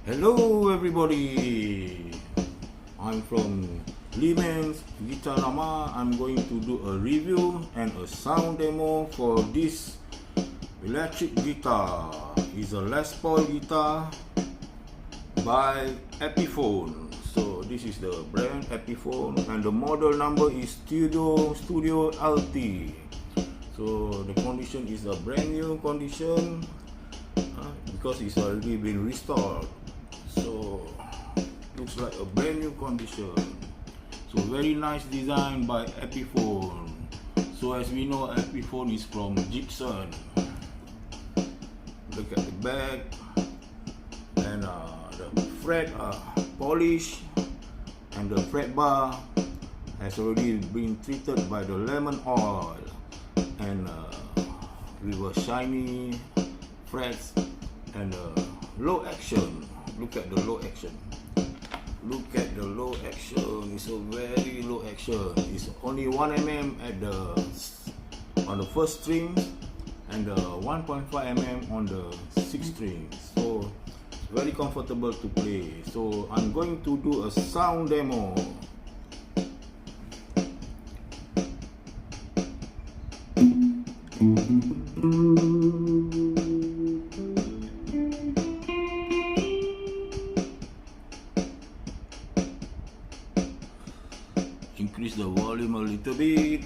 Hello everybody, I'm from Limen's Guitar Rama. I'm going to do a review and a sound demo for this electric guitar. It's a Les Paul guitar by Epiphone. So this is the brand Epiphone and the model number is Studio LT. So the condition is a brand new condition because it's already been restored. So looks like a brand new condition. So very nice design by Epiphone. So as we know, Epiphone is from Gibson. Look at the back, and the fret are polished, and the fret bar has already been treated by the lemon oil, and with a shiny frets and low action. Look at the low action. Look at the low action. It's a very low action. It's only 1 mm on the first string and 1.5 mm on the 6th string. So it's very comfortable to play. So I'm going to do a sound demo. Increase the volume a little bit.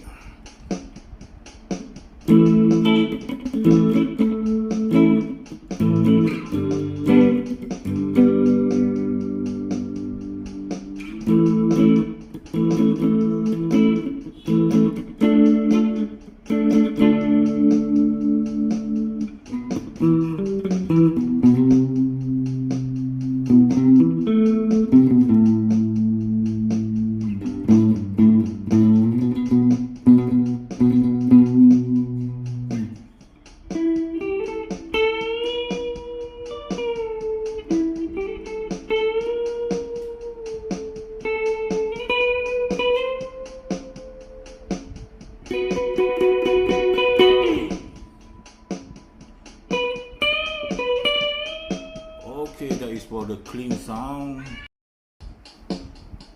Okay, that is for the clean sound.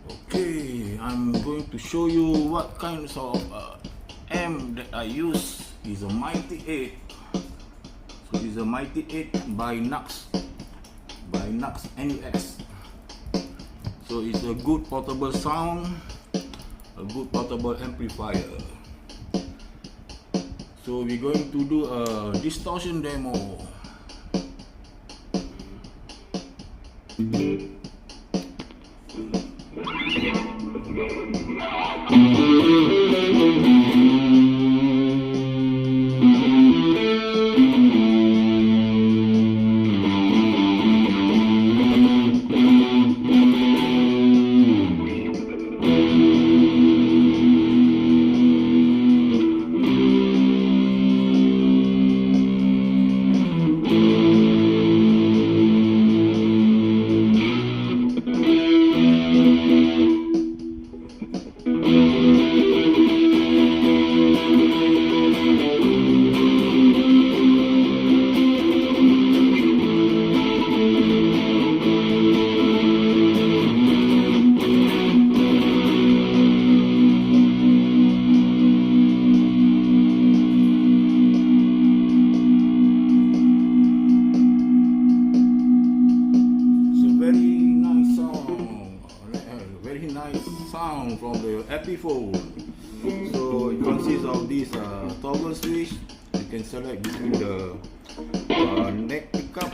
Okay, I'm going to show you what kinds of amp that I use. Is a Mighty 8. So it's a Mighty 8 by Nux NUX. So it's a good portable sound, a good portable amplifier. So we're going to do a distortion demo. Sound from the Epiphone. So it consists of this toggle switch. You can select between the neck pickup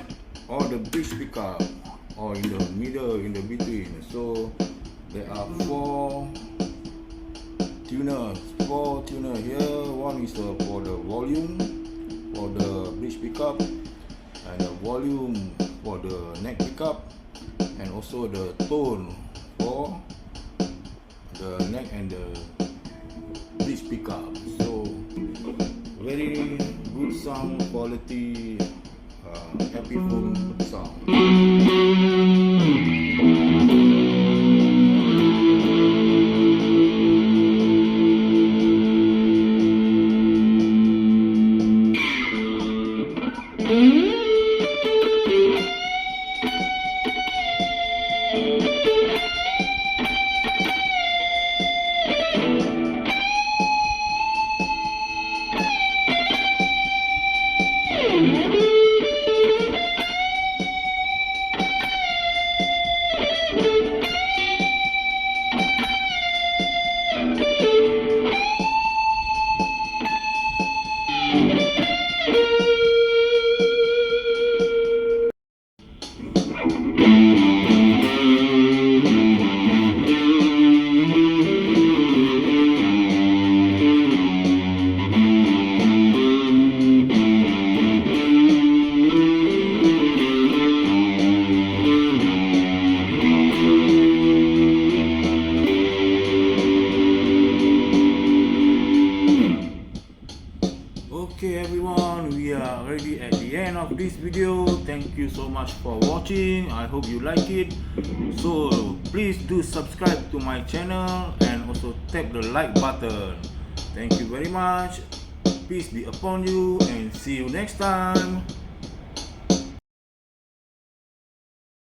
or the bridge pickup, or in the middle, in the between. So there are four tuners here. One is for the volume for the bridge pickup, and the volume for the neck pickup, and also the tone for the neck and the bridge pickup. So very good sound quality, Epiphone sound. Thank you so much for watching. I hope you like it. So please do subscribe to my channel and also tap the like button. Thank you very much. Peace be upon you and see you next time.